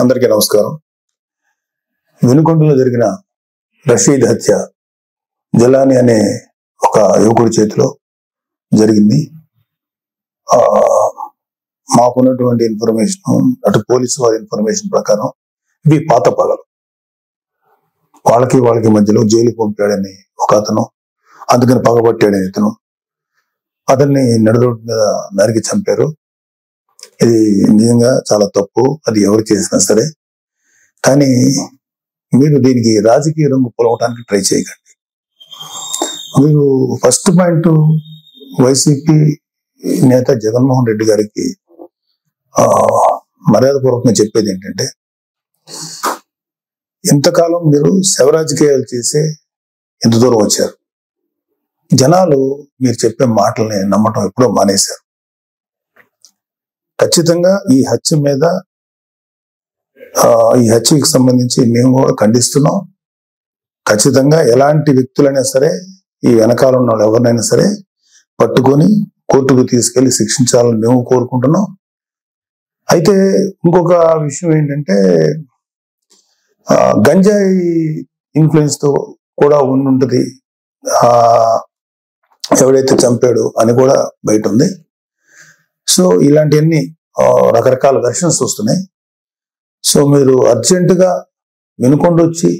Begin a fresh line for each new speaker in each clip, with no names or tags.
అందరికీ నమస్కారం. వెనుకొండలో జరిగిన రషీద్ హత్య జలాని అనే ఒక యువకుడి చేతిలో జరిగింది. మాకున్నటువంటి ఇన్ఫర్మేషన్, అటు పోలీసు వారి ఇన్ఫర్మేషన్ ప్రకారం ఇవి పాత పగలు. వాళ్ళకి మధ్యలో జైలు పంపాడని ఒక అతను, అందుకని పగబట్టాడని ఇతను, అతన్ని నడురోడ్డు మీద నరికి చంపారు. ఇది నిజంగా చాలా తప్పు, అది ఎవరు చేసినా సరే. కానీ మీరు దీనికి రాజకీయ రంగు పొలవటానికి ట్రై చేయకండి. మీరు ఫస్ట్ పాయింట్, వైసీపీ నేత జగన్మోహన్ రెడ్డి గారికి మర్యాదపూర్వకంగా చెప్పేది ఏంటంటే, ఇంతకాలం మీరు శవ రాజకీయాలు చేసే ఎంత దూరం వచ్చారు. జనాలు మీరు చెప్పే మాటల్ని నమ్మటం ఎప్పుడో మానేశారు. ఖచ్చితంగా ఈ హత్యకి సంబంధించి మేము కూడా ఖండిస్తున్నాం. ఖచ్చితంగా ఎలాంటి వ్యక్తులైనా సరే, ఈ వెనకాల ఉన్న వాళ్ళు ఎవరినైనా సరే పట్టుకొని కోర్టుకు తీసుకెళ్లి శిక్షించాలని మేము కోరుకుంటున్నాం. అయితే ఇంకొక విషయం ఏంటంటే, గంజాయి ఇన్ఫ్లుయెన్స్ తో కూడా ఉండుంటది ఎవడైతే చంపాడు అని కూడా బయట ఉంది. సో ఇలాంటివన్నీ రకరకాల వెర్షన్స్ వస్తున్నాయి. సో మీరు అర్జెంటుగా వెనుకొండ వచ్చి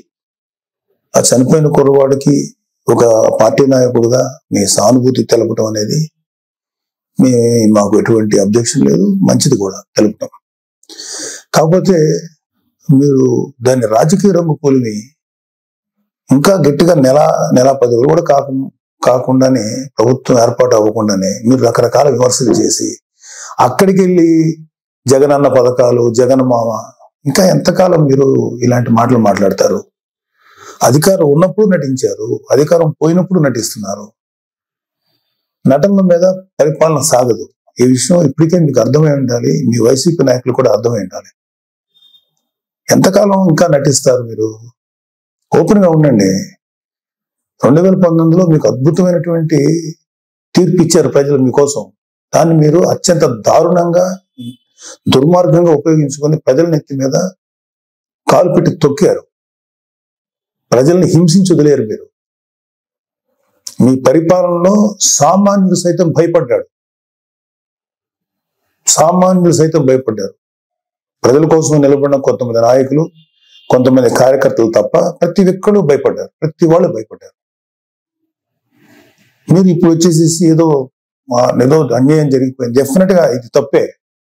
ఆ చనిపోయిన కుర్రవాడికి ఒక పార్టీ నాయకుడుగా మీ సానుభూతి తెలపడం అనేది మాకు ఎటువంటి అబ్జెక్షన్ లేదు, మంచిది కూడా తెలుపుతాం. కాకపోతే మీరు దాన్ని రాజకీయ రంగు పోలివి ఇంకా గట్టిగా నెల 10 రోజులు కూడా కాకుండానే, ప్రభుత్వం ఏర్పాటు అవ్వకుండానే మీరు రకరకాల విమర్శలు చేసి అక్కడికి వెళ్ళి జగనన్న పథకాలు, జగన్ మామ, ఇంకా ఎంతకాలం మీరు ఇలాంటి మాటలు మాట్లాడతారు? అధికారం ఉన్నప్పుడు నటించారు, అధికారం పోయినప్పుడు నటిస్తున్నారు. నటనల మీద పరిపాలన సాగదు. ఈ విషయం ఇప్పటికే మీకు అర్థమై ఉండాలి, మీ వైసీపీ నాయకులు కూడా అర్థమై ఉండాలి. ఎంతకాలం ఇంకా నటిస్తారు మీరు? ఓపెన్ గా ఉండండి. 2019లో మీకు అద్భుతమైనటువంటి తీర్పు ఇచ్చారు ప్రజలు మీకోసం. దాన్ని మీరు అత్యంత దారుణంగా, దుర్మార్గంగా ఉపయోగించుకొని ప్రజల నెత్తి మీద కాలు పెట్టి తొక్కారు. ప్రజల్ని హింసించి వదిలేరు మీరు. మీ పరిపాలనలో సామాన్యులు సైతం భయపడ్డారు. ప్రజల కోసం నిలబడిన కొంతమంది నాయకులు, కొంతమంది కార్యకర్తలు తప్ప ప్రతి ఒక్కరు భయపడ్డారు. ప్రతి వాళ్ళు భయపడ్డారు. మీరు ఇప్పుడు వచ్చేసేసి ఏదో అన్యాయం జరిగిపోయింది, డెఫినెట్ గా ఇది తప్పే,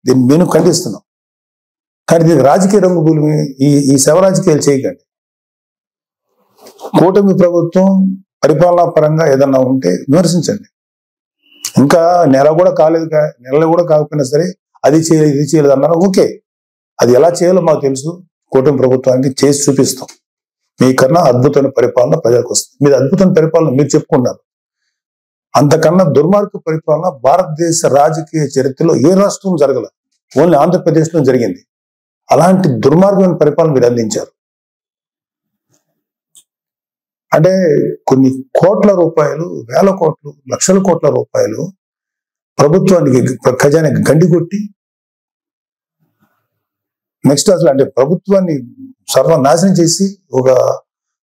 దీన్ని మేము ఖండిస్తున్నాం. కానీ దీనికి రాజకీయ రంగు పూలు ఈ శవ రాజకీయాలు చేయకండి. కూటమి ప్రభుత్వం పరిపాలనా పరంగా ఏదన్నా ఉంటే విమర్శించండి. ఇంకా నెల కూడా కాకపోయినా సరే అది చేయలేదు, ఇది చేయలేదు అన్నారు. ఓకే, అది ఎలా చేయాలో మాకు తెలుసు. కూటమి ప్రభుత్వానికి చేసి చూపిస్తాం. మీకన్నా అద్భుతమైన పరిపాలన ప్రజలకు వస్తుంది. మీరు అద్భుతమైన పరిపాలన మీరు చెప్పుకున్నారు. అంతకన్నా దుర్మార్గ పరిపాలన భారతదేశ రాజకీయ చరిత్రలో ఏ రాష్ట్రం జరగల, ఓన్లీ ఆంధ్రప్రదేశ్ లో జరిగింది. అలాంటి దుర్మార్గమైన పరిపాలన మీరు అందించారు. అంటే కొన్ని కోట్ల రూపాయలు, వేల కోట్లు, లక్షల కోట్ల రూపాయలు ప్రభుత్వానికి, ఖజానాకి గండి కొట్టి, నెక్స్ట్ అసలు అంటే ప్రభుత్వాన్ని సర్వనాశనం చేసి, ఒక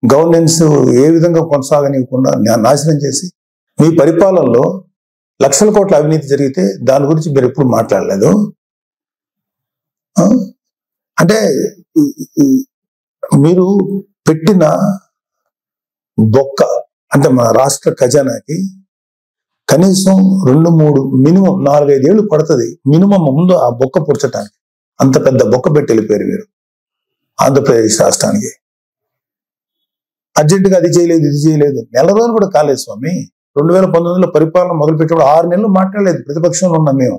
గవర్నెన్స్ ఏ విధంగా కొనసాగనివ్వకుండా నాశనం చేసి, మీ పరిపాలనలో లక్షల కోట్ల అవినీతి జరిగితే దాని గురించి మీరు ఎప్పుడు మాట్లాడలేదు. అంటే మీరు పెట్టిన బొక్క, అంటే మన రాష్ట్ర ఖజానాకి కనీసం 2-3 మినిమం 4-5 ఏళ్ళు పడుతుంది మినిమం ముందు ఆ బొక్క పుడ్చడానికి. అంత పెద్ద బొక్క పెట్టి వెళ్ళిపోయారు మీరు ఆంధ్రప్రదేశ్ రాష్ట్రానికి. అర్జెంటుగా అది చేయలేదు, ఇది చేయలేదు. నెల రోజులు కూడా కాలేదు స్వామి. 2019లో పరిపాలన మొదలుపెట్టినప్పుడు 6 నెలలు మాట్లాడలేదు. ప్రతిపక్షంలో ఉన్నాం మేము.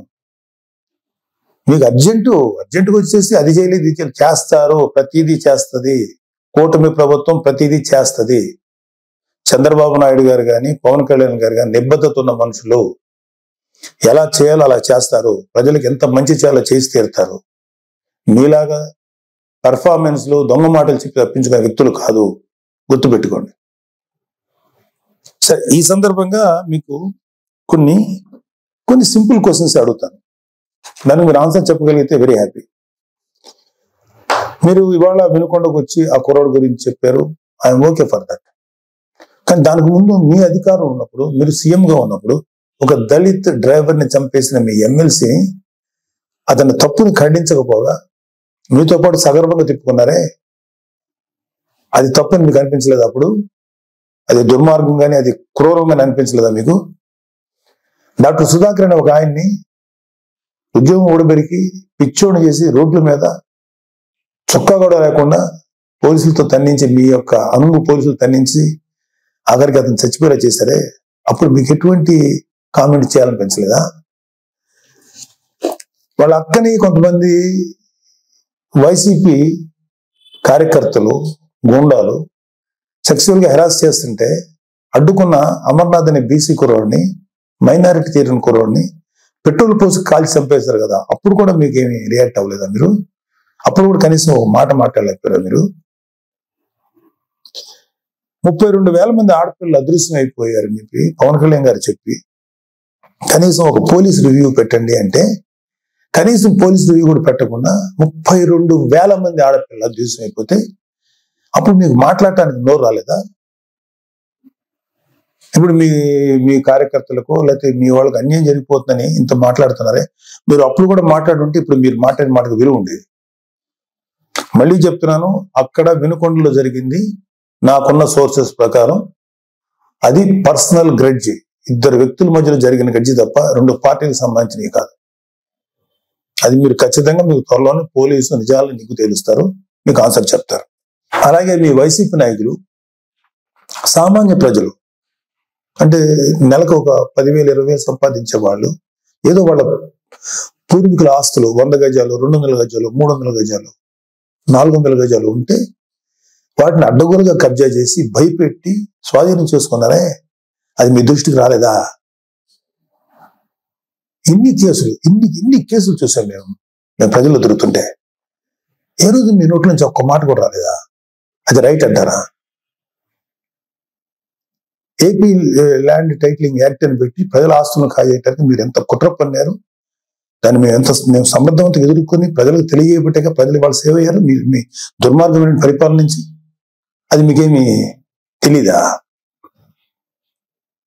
మీకు అర్జెంటుగా వచ్చేసి అది చేయలేదు, ఇది చేయలేదు. చేస్తారు, ప్రతిదీ చేస్తుంది కూటమి ప్రభుత్వం, ప్రతిదీ చేస్తుంది. చంద్రబాబు నాయుడు గారు కానీ, పవన్ కళ్యాణ్ గారు కానీ నిబద్ధత ఉన్న మనుషులు. ఎలా చేయాలో అలా చేస్తారు. ప్రజలకు ఎంత మంచి చేయాలో చేసి తీరుతారు. మీలాగా పర్ఫార్మెన్స్ లో దొంగ మాటలు చెప్పి తప్పించుకునే వ్యక్తులు కాదు, గుర్తుపెట్టుకోండి. సరే, ఈ సందర్భంగా మీకు కొన్ని సింపుల్ క్వశ్చన్స్ అడుగుతాను. దానికి మీరు ఆన్సర్ చెప్పగలిగితే వెరీ హ్యాపీ. మీరు ఇవాళ వినుకొండకు వచ్చి ఆ కుర్రోడు గురించి చెప్పారు, ఐఎమ్ ఓకే ఫర్ దట్. కానీ దానికి ముందు మీ అధికారం ఉన్నప్పుడు, మీరు సీఎంగా ఉన్నప్పుడు ఒక దళిత్ డ్రైవర్ని చంపేసిన మీ ఎమ్మెల్సీని అతని తప్పుని ఖండించకపోగా మీతో పాటు సగర్వంగా తిప్పుకున్నారే, అది తప్పని మీకు అనిపించలేదు? అప్పుడు అది దుర్మార్గంగానే, అది క్రూరంగానే అనిపించలేదా మీకు? డాక్టర్ సుధాకర్ అనే ఒక ఆయన్ని ఉద్యోగం ఊడబెరికి పిచ్చోడు చేసి రోడ్ల మీద చొక్కా కూడా లేకుండా పోలీసులతో తన్నించి, మీ యొక్క అనుంగు పోలీసులు తన్నించి ఆఖరికి అతను చచ్చిపోయేలా చేశారే, అప్పుడు మీకు ఎటువంటి కామెంట్ చేయాలనిపించలేదా? వాళ్ళ అక్కని కొంతమంది వైసీపీ కార్యకర్తలు, గూండాలు సెక్సువల్ గా హెరాస్ చేస్తుంటే అడ్డుకున్న అమర్నాథ్ అనే బీసీ కుర్రోడిని, మైనారిటీ తీరిన కుర్రోడిని పెట్రోల్ పోసి కాల్చి చంపేశారు కదా, అప్పుడు కూడా మీకు ఏమి రియాక్ట్ అవ్వలేదా మీరు? అప్పుడు కూడా కనీసం ఒక మాట మాట్లాడలేకపోయారా మీరు? 32,000 మంది ఆడపిల్లలు అదృశ్యం అయిపోయారని చెప్పి పవన్ కళ్యాణ్ గారు చెప్పి కనీసం ఒక పోలీస్ రివ్యూ పెట్టండి అంటే కనీసం పోలీస్ రివ్యూ కూడా పెట్టకుండా 32,000 మంది ఆడపిల్లలు అదృశ్యం అయిపోతే అప్పుడు మీకు మాట్లాడటానికి నోరు రాలేదా? ఇప్పుడు మీ కార్యకర్తలకు లేకపోతే మీ వాళ్ళకి అన్యాయం జరిగిపోతుందని ఇంత మాట్లాడుతున్నారే, మీరు అప్పుడు కూడా మాట్లాడుంటే ఇప్పుడు మీరు మాట్లాడిన మాటకు విలువ ఉండేది. మళ్ళీ చెప్తున్నాను, అక్కడ వినుకొండలో జరిగింది నాకున్న సోర్సెస్ ప్రకారం అది పర్సనల్ గ్రడ్జి, ఇద్దరు వ్యక్తుల మధ్యలో జరిగిన గడ్జి తప్ప 2 పార్టీలకు సంబంధించినవి కాదు. అది మీరు ఖచ్చితంగా మీకు త్వరలోనే పోలీసులు నిజాలు నీకు తేలుస్తారు, మీకు ఆన్సర్ చెప్తారు. అలాగే మీ వైసీపీ నాయకులు సామాన్య ప్రజలు అంటే నెలకు ఒక 10,000 20,000 సంపాదించే వాళ్ళు ఏదో వాళ్ళ పూర్వీకుల ఆస్తులు 100 గజాలు 200 గజాలు 300 గజాలు 400 గజాలు ఉంటే వాటిని అడ్డగోలుగా కబ్జా చేసి భయపెట్టి స్వాధీనం చేసుకున్నారే, అది మీ దృష్టికి రాలేదా? ఇన్ని కేసులు చూసాం మేము ప్రజల్లో తిరుగుతుంటే. ఏ రోజు మీ నోట్ల నుంచి ఒక్క మాట కూడా రాలేదా? అది రైట్ అంటారా? ఏపీ ల్యాండ్ టైటిలింగ్ యాక్ట్ అని పెట్టి ప్రజల ఆస్తులను కాజేయటానికి మీరు ఎంత కుట్ర పన్నారు, దాన్ని మేము సమర్థవంతంగా ఎదుర్కొని ప్రజలకు తెలియబట్టాక ప్రజలు వాళ్ళు సేవ అయ్యారు మీ దుర్మార్గమైన పరిపాలన నుంచి. అది మీకేమి తెలీదా?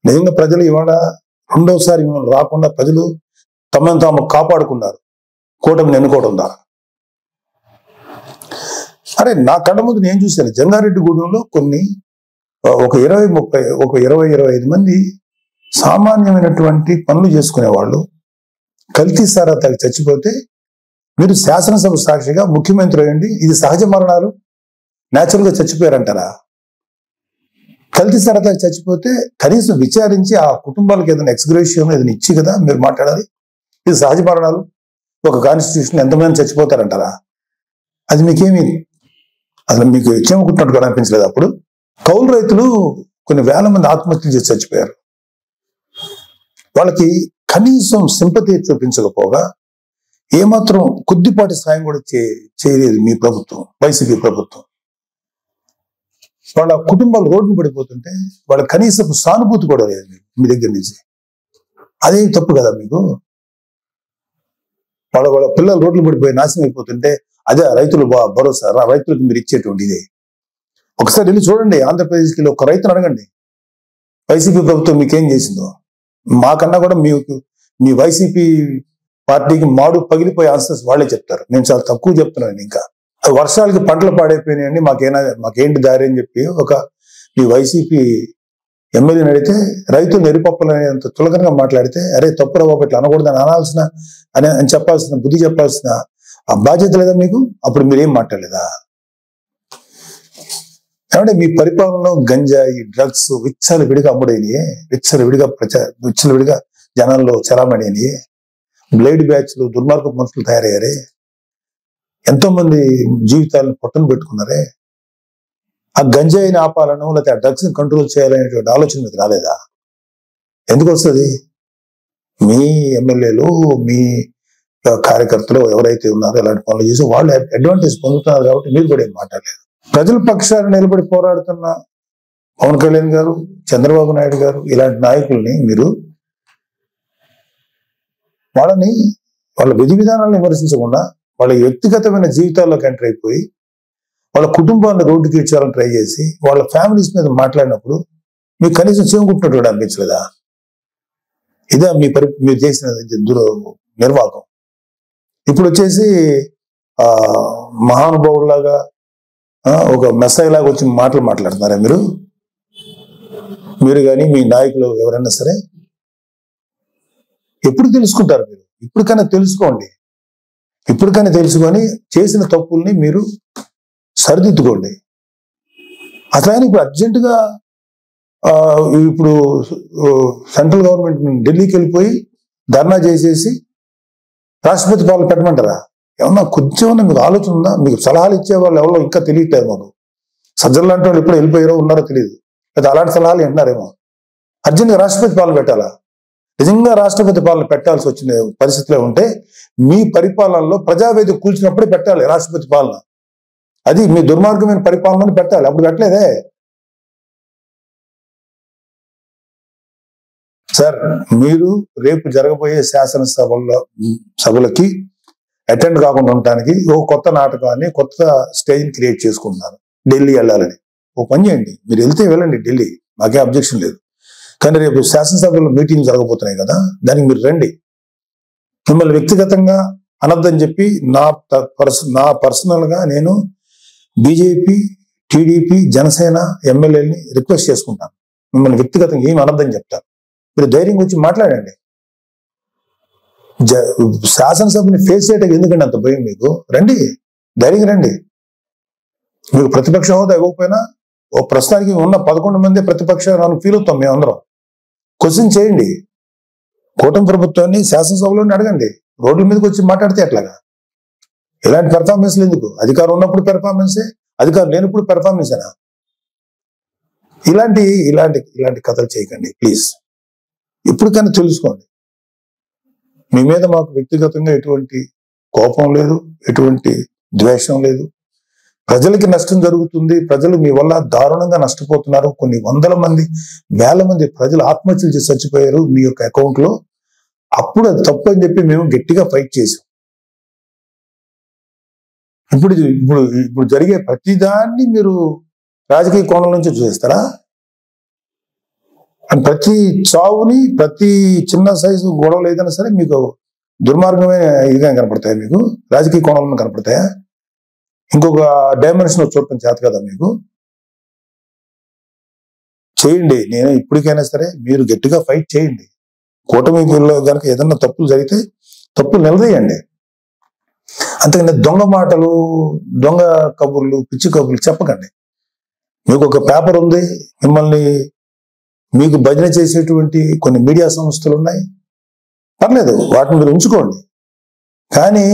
నిజంగా ప్రజలు ఇవాళ రెండోసారి మిమ్మల్ని రాకుండా ప్రజలు తమను తాము కాపాడుకున్నారు కూటమిని ఎన్నుకోవడం ద్వారా. అరే నా కళ్ళ ముందు నేను చూశాను, జంగారెడ్డిగూడెంలో కొన్ని ఒక 20-25 మంది సామాన్యమైనటువంటి పనులు చేసుకునేవాళ్ళు కల్తీ సారా తాగి చచ్చిపోతే మీరు శాసనసభ సాక్షిగా ముఖ్యమంత్రి అయ్యండి ఇది సహజ మరణాలు న్యాచురల్ గా చచ్చిపోయారంటారా? కల్తీ సారా తాగి చచ్చిపోతే కనీసం విచారించి ఆ కుటుంబాలకు ఏదైనా ఎక్స్గ్రేషియం ఏదైనా ఇచ్చి కదా మీరు మాట్లాడాలి. ఇది సహజ మరణాలు, ఒక కాన్స్టిట్యూషన్ ఎంతమంది చచ్చిపోతారంటారా? అది మీకేమి అసలు మీకు చెమకుట్టినట్టు అనిపించలేదు? అప్పుడు కౌలు రైతులు కొన్ని వేల మంది ఆత్మహత్యలు చేసి చచ్చిపోయారు. వాళ్ళకి కనీసం సింపతి చూపించకపోగా ఏమాత్రం కొద్దిపాటి సాయం కూడా చేయలేదు మీ ప్రభుత్వం, వైసీపీ ప్రభుత్వం. వాళ్ళ కుటుంబాలు రోడ్డు పడిపోతుంటే వాళ్ళ కనీసం సానుభూతి కూడా లేదు మీ దగ్గర నుంచి. అదే తప్పు కదా మీకు? వాళ్ళ పిల్లలు రోడ్లు పడిపోయి నాశనం అయిపోతుంటే అదే రైతులు భరోసా, రైతులకు మీరు ఇచ్చేటువంటి ఇదే. ఒకసారి వెళ్ళి చూడండి, ఆంధ్రప్రదేశ్కి ఒక రైతును అడగండి వైసీపీ ప్రభుత్వం మీకేం చేసిందో. మాకన్నా కూడా మీ వైసీపీ పార్టీకి మాడు పగిలిపోయే ఆన్సర్స్ వాళ్ళే చెప్తారు. నేను చాలా తక్కువ చెప్తున్నాను. ఇంకా వర్షాలకి పంటలు పాడైపోయినాయండి, మాకేంటి దారి అని చెప్పి మీ వైసీపీ ఎమ్మెల్యేని అడిగితే రైతులు నెరిపప్పులనేంత తులకనగా మాట్లాడితే అరే తప్పురా బాబు ఇట్లా అనకూడదని అని చెప్పాల్సిన బుద్ధి చెప్పాల్సిన ఆ బాధ్యత లేదా మీకు? అప్పుడు మీరేం మాట్లాడలేదా? ఏమంటే మీ పరిపాలనలో గంజాయి డ్రగ్స్ విచ్చలవిడిగా అమ్ముడైనయే, విచ్చలవిడిగా జనాల్లో చలామణియనియే, బ్లేడ్ బ్యాచ్లు దుర్మార్గ మనుషులు తయారయ్యారే, ఎంతో మంది జీవితాలను పొట్టను పెట్టుకున్నారే. ఆ గంజాయిని ఆపాలను లేకపోతే ఆ డ్రగ్స్ ని కంట్రోల్ చేయాలనేటువంటి ఆలోచన మీకు రాలేదా? ఎందుకు వస్తుంది? మీ ఎమ్మెల్యేలు మీ కార్యకర్తలు ఎవరైతే ఉన్నారో ఇలాంటి పనులు చేసి వాళ్ళు అడ్వాంటేజ్ పొందుతున్నారు కాబట్టి మీరు కూడా ఏం మాట్లాడలేదు. ప్రజల పక్షాన్ని నిలబడి పోరాడుతున్న పవన్ కళ్యాణ్ గారు, చంద్రబాబు నాయుడు గారు ఇలాంటి నాయకుల్ని మీరు వాళ్ళ విధి విధానాలను విమర్శించకుండా వాళ్ళ వ్యక్తిగతమైన జీవితాల్లోకి ఎంటర్ అయిపోయి వాళ్ళ కుటుంబాన్ని రోడ్డుకి ఇచ్చాలని ట్రై చేసి వాళ్ళ ఫ్యామిలీస్ మీద మాట్లాడినప్పుడు మీకు కనీసం చెవుకుంటున్నట్టు అనిపించలేదా? ఇదే మీరు చేసిన నిర్వాహకం. ఇప్పుడు వచ్చేసి మహానుభావులాగా ఒక మెస్సైలాగా వచ్చి మాట్లాడుతున్నారా మీరు కానీ మీ నాయకులు ఎవరైనా సరే? ఎప్పుడు తెలుసుకుంటారు మీరు? ఇప్పటికైనా తెలుసుకోండి. ఇప్పటికైనా తెలుసుకొని చేసిన తప్పుల్ని మీరు సరిదిద్దుకోండి. అట్లా ఇప్పుడు అర్జెంటుగా ఇప్పుడు సెంట్రల్ గవర్నమెంట్ ఢిల్లీకి వెళ్ళిపోయి ధర్నా చేసేసి రాష్ట్రపతి పాలన పెట్టమంటారా? ఏమన్నా కొంచెం మీకు ఆలోచన ఉందా? మీకు సలహాలు ఇచ్చే వాళ్ళు ఎవరో ఇంకా తెలియట్లేదు మాకు. సజ్జలు లాంటి వాళ్ళు ఎప్పుడు వెళ్ళిపోయారో ఉన్నారో తెలియదు, లేదా అలాంటి సలహాలు వింటున్నారేమో. అర్జెంటుగా రాష్ట్రపతి పాలన పెట్టాలా? నిజంగా రాష్ట్రపతి పాలన పెట్టాల్సి వచ్చిన పరిస్థితిలో ఉంటే మీ పరిపాలనలో ప్రజావేదిక కూల్చినప్పుడే పెట్టాలి రాష్ట్రపతి పాలన. అది మీ దుర్మార్గమైన పరిపాలనని పెట్టాలి. అప్పుడు పెట్టలేదే సార్. మీరు రేపు జరగబోయే సభలకి అటెండ్ కాకుండా ఉండటానికి ఓ కొత్త నాటకాన్ని, కొత్త స్టేజ్ని క్రియేట్ చేసుకుంటున్నారు. ఢిల్లీ వెళ్ళాలని ఓ పని చేయండి, మీరు వెళ్తే వెళ్ళండి ఢిల్లీ, మాకే అబ్జెక్షన్ లేదు. కానీ రేపు శాసనసభలో మీటింగ్ జరగబోతున్నాయి కదా, దానికి మీరు రండి. మిమ్మల్ని వ్యక్తిగతంగా అనొద్దని చెప్పి నా పర్సనల్ గా నేను బీజేపీ, టీడీపీ, జనసేన ఎమ్మెల్యేని రిక్వెస్ట్ చేసుకుంటాను. మిమ్మల్ని వ్యక్తిగతంగా ఏమి అనొద్దని చెప్తాను. మీరు ధైర్యంగా వచ్చి మాట్లాడండి. శాసనసభని ఫేస్ చేయడానికి ఎందుకండి అంత భయం మీకు? రండి, ధైర్యంగా రండి. మీకు ప్రతిపక్ష హోదా ఇవ్వకపోయినా ఓ ప్రస్తుతానికి ఉన్న 11 మంది ప్రతిపక్ష ఫీల్ అవుతాం మేమందరం. క్వశ్చన్ చేయండి. కూటమి ప్రభుత్వాన్ని శాసనసభలోనే అడగండి. రోడ్ల మీదకి వచ్చి మాట్లాడితే ఎట్లాగా? ఇలాంటి పెర్ఫార్మెన్స్లు ఎందుకు? అధికారం ఉన్నప్పుడు పెర్ఫార్మెన్సే, అధికారం లేనప్పుడు పెర్ఫార్మెన్సేనా? ఇలాంటి ఇలాంటి ఇలాంటి కథలు చేయకండి ప్లీజ్. ఇప్పటికైనా తెలుసుకోండి. మీ మీద మాకు వ్యక్తిగతంగా ఎటువంటి కోపం లేదు, ఎటువంటి ద్వేషం లేదు. ప్రజలకి నష్టం జరుగుతుంది, ప్రజలు మీ వల్ల దారుణంగా నష్టపోతున్నారు. కొన్ని వందల మంది, వేల మంది ప్రజలు ఆత్మహత్యలు చేసి చచ్చిపోయారు మీ యొక్క అకౌంట్ లో. అప్పుడు అది తప్పు అని చెప్పి మేము గట్టిగా ఫైట్ చేసాం. ఇప్పుడు ఇప్పుడు ఇప్పుడు జరిగే ప్రతిదాన్ని మీరు రాజకీయ కోణం నుంచి చూసేస్తారా? ప్రతి చావుని, ప్రతి చిన్న సైజు గొడవలు ఏదైనా సరే మీకు దుర్మార్గమైన ఇదిగా కనపడతాయా? మీకు రాజకీయ కోణంలో కనపడతాయా? ఇంకొక డైమెన్షన్ చూడటం చేత కదా మీకు? చేయండి. నేను ఇప్పటికైనా సరే మీరు గట్టిగా ఫైట్ చేయండి. కూటమిలో కనుక ఏదన్నా తప్పులు జరిగితే తప్పులు నిలదీయండి. అంతకన్నా దొంగ మాటలు, దొంగ కబుర్లు, పిచ్చి కబుర్లు చెప్పకండి. మీకు ఒక పేపర్ ఉంది, మీకు భజన చేసేటువంటి కొన్ని మీడియా సంస్థలు ఉన్నాయి, పర్లేదు, వాటిని మీరు ఉంచుకోండి. కానీ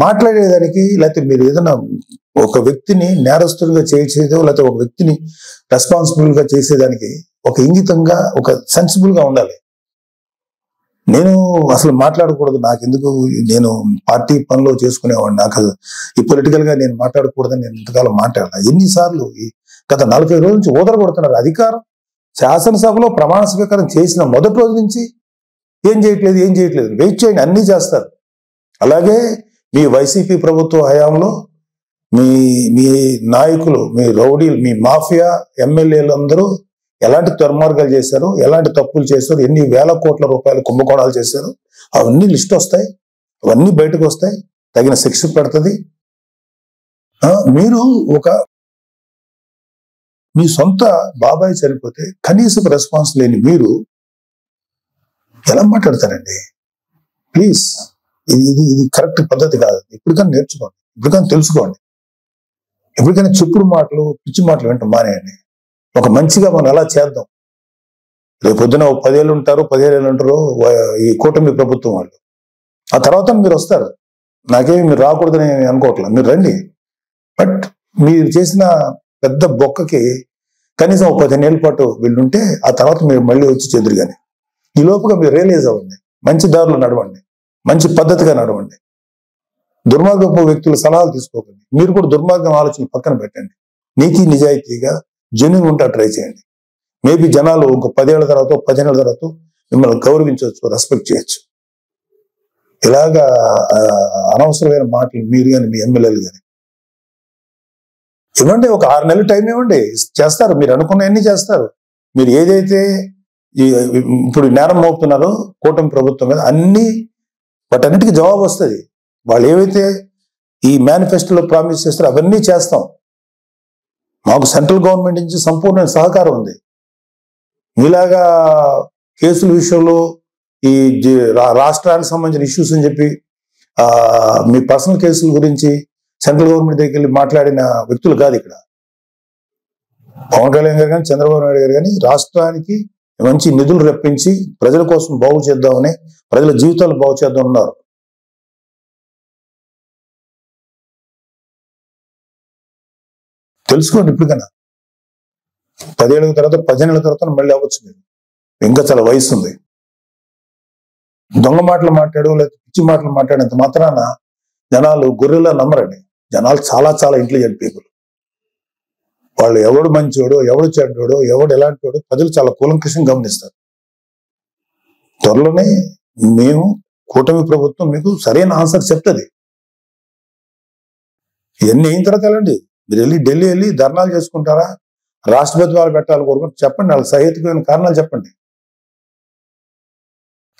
మాట్లాడేదానికి, లేకపోతే మీరు ఏదైనా ఒక వ్యక్తిని నేరస్తుడిగా చేసేదో, లేకపోతే ఒక వ్యక్తిని రెస్పాన్సిబుల్ గా చేసేదానికి ఒక ఇంగితంగా, ఒక సెన్సిబుల్ గా ఉండాలి. నేను అసలు మాట్లాడకూడదు, నాకెందుకు, నేను పార్టీ పనిలో చేసుకునేవాడిని, నాకు ఈ పొలిటికల్ గా నేను మాట్లాడకూడదని నేను ఇంతకాలం మాట్లాడాలి. ఎన్నిసార్లు గత 40 రోజుల నుంచి ఊదరగొడుతున్నారు. అధికారం శాసనసభలో ప్రమాణ స్వీకారం చేసిన మొదటి రోజు నుంచి ఏం చేయట్లేదు. వెయిట్ చేయండి, అన్నీ చేస్తారు. అలాగే మీ వైసీపీ ప్రభుత్వ హయాంలో మీ నాయకులు, మీ రౌడీలు, మీ మాఫియా ఎమ్మెల్యేలు అందరూ ఎలాంటి దుర్మార్గాలు చేశారు, ఎలాంటి తప్పులు చేశారు, ఎన్ని వేల కోట్ల రూపాయలు కుంభకోణాలు చేశారు, అవన్నీ లిస్ట్ వస్తాయి, అవన్నీ బయటకు వస్తాయి, తగిన శిక్ష పెడుతుంది. మీరు మీ సొంత బాబాయ్ చనిపోతే కనీసం రెస్పాన్స్ లేని మీరు ఎలా మాట్లాడతారండి? ప్లీజ్, ఇది కరెక్ట్ పద్ధతి కాదు. ఇప్పటికైనా నేర్చుకోండి, ఇప్పటికైనా తెలుసుకోండి. ఎప్పటికైనా చెప్పుడు మాటలు, పిచ్చి మాటలు వెంట మానేయండి. ఒక మంచిగా మనం ఎలా చేద్దాం. రేపు పొద్దున 10 ఏళ్ళు ఉంటారు, 15 ఏళ్ళు ఉంటారు ఈ కూటమి ప్రభుత్వం వాళ్ళు. ఆ తర్వాత మీరు వస్తారు. నాకేమి మీరు రాకూడదని అనుకోవట్లేదు, మీరు రండి. బట్ మీరు చేసిన పెద్ద బొక్కకి కనీసం 15 ఏళ్ళ పాటు వీళ్ళుంటే ఆ తర్వాత మీరు మళ్ళీ వచ్చి చెదురు. కానీ ఈ లోపుగా మీరు రియలైజ్ అవ్వండి, మంచి దారిలో నడవండి, మంచి పద్ధతిగా నడవండి. దుర్మార్గపు వ్యక్తుల సలహాలు తీసుకోకండి. మీరు కూడా దుర్మార్గం ఆలోచన పక్కన పెట్టండి. నీతి నిజాయితీగా జెన్యూన్ ఉంటా ట్రై చేయండి. మేబీ జనాలు ఒక 10 ఏళ్ల తర్వాత, 15 ఏళ్ల తర్వాత మిమ్మల్ని గౌరవించవచ్చు, రెస్పెక్ట్ చేయొచ్చు. ఇలాగా అనవసరమైన మాటలు మీరు కానీ, మీ ఎమ్మెల్యేలు కానీ ఇవ్వండి, ఒక 6 నెలలు టైం ఇవ్వండి, చేస్తారు. మీరు అనుకున్నవన్నీ చేస్తారు. మీరు ఏదైతే ఇప్పుడు నేరం మోపుతున్నారో కూటమి ప్రభుత్వం మీద అన్ని వాటన్నిటికీ జవాబు వస్తుంది. వాళ్ళు ఏవైతే ఈ మేనిఫెస్టోలో ప్రామిస్ చేస్తారో అవన్నీ చేస్తాం. మాకు సెంట్రల్ గవర్నమెంట్ నుంచి సంపూర్ణ సహకారం ఉంది. మీలాగా కేసుల విషయంలో ఈ రాష్ట్రానికి సంబంధించిన ఇష్యూస్ అని చెప్పి మీ పర్సనల్ కేసుల గురించి సెంట్రల్ గవర్నమెంట్ దగ్గరికి వెళ్ళి మాట్లాడిన వ్యక్తులు కాదు ఇక్కడ. పవన్ కళ్యాణ్ గారు కానీ చంద్రబాబు నాయుడు గారు కానీ రాష్ట్రానికి మంచి నిధులు రప్పించి ప్రజల కోసం బాగు చేద్దామని, ప్రజల జీవితాలు బాగు చేద్దాం ఉన్నారు. తెలుసుకోండి ఇప్పటికైనా. 10 ఏళ్ళ తర్వాత 15 ఏళ్ళ తర్వాత మళ్ళీ అవ్వచ్చు. మీరు ఇంకా చాలా వయసు ఉంది. దొంగ మాటలు మాట్లాడు లేదా పిచ్చి మాటలు మాట్లాడేంత మాత్రాన జనాలు గొర్రెలా నమ్మరండి. జనాలు చాలా చాలా ఇంటెలిజెంట్ పీపుల్. వాళ్ళు ఎవడు మంచోడో, ఎవడు చెడ్డోడో, ఎవడు ఎలాంటివాడో ప్రజలు చాలా కూలంకషంగా గమనిస్తారు. త్వరలోనే మేము కూటమి ప్రభుత్వం మీకు సరైన ఆన్సర్ చెప్తుంది. ఇవన్నీ అయిన తర్వాత వెళ్ళండి. మీరు వెళ్ళి ఢిల్లీ వెళ్ళి ధర్నాలు చేసుకుంటారా, రాష్ట్రపతి వాళ్ళు పెట్టాలి కోరుకుంటే చెప్పండి, వాళ్ళకి సహేతుకమైన కారణాలు చెప్పండి.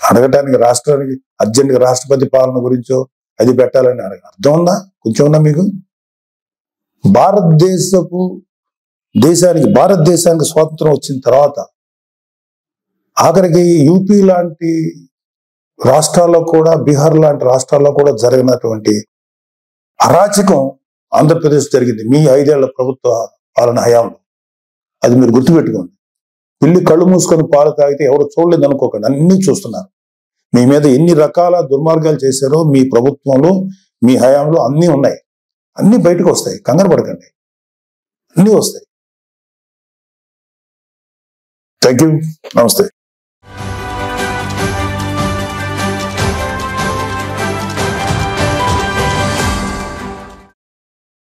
అడగటానికి రాష్ట్రానికి అర్జెంట్గా రాష్ట్రపతి పాలన గురించో అది పెట్టాలని అర్థం ఉందా? కొంచెం ఉందా మీకు? భారతదేశానికి స్వాతంత్రం వచ్చిన తర్వాత ఆఖరికి యూపీ లాంటి రాష్ట్రాల్లో కూడా, బీహార్ లాంటి రాష్ట్రాల్లో కూడా జరిగినటువంటి అరాచకం ఆంధ్రప్రదేశ్ జరిగింది మీ 5 ఏళ్ల ప్రభుత్వ పాలన హయాంలో. అది మీరు గుర్తుపెట్టుకోండి. పిల్లి కళ్ళు మూసుకొని పాలు తాగితే ఎవరు చూడలేదు అనుకోకండి, అన్ని చూస్తున్నారు. మీ మీద ఎన్ని రకాల దుర్మార్గాలు చేశారో మీ ప్రభుత్వంలో, మీ హయాంలో అన్నీ ఉన్నాయి. అన్ని బయటకు వస్తాయి, కంగారు పడకండి, అన్నీ వస్తాయి. థ్యాంక్ యూ, నమస్తే.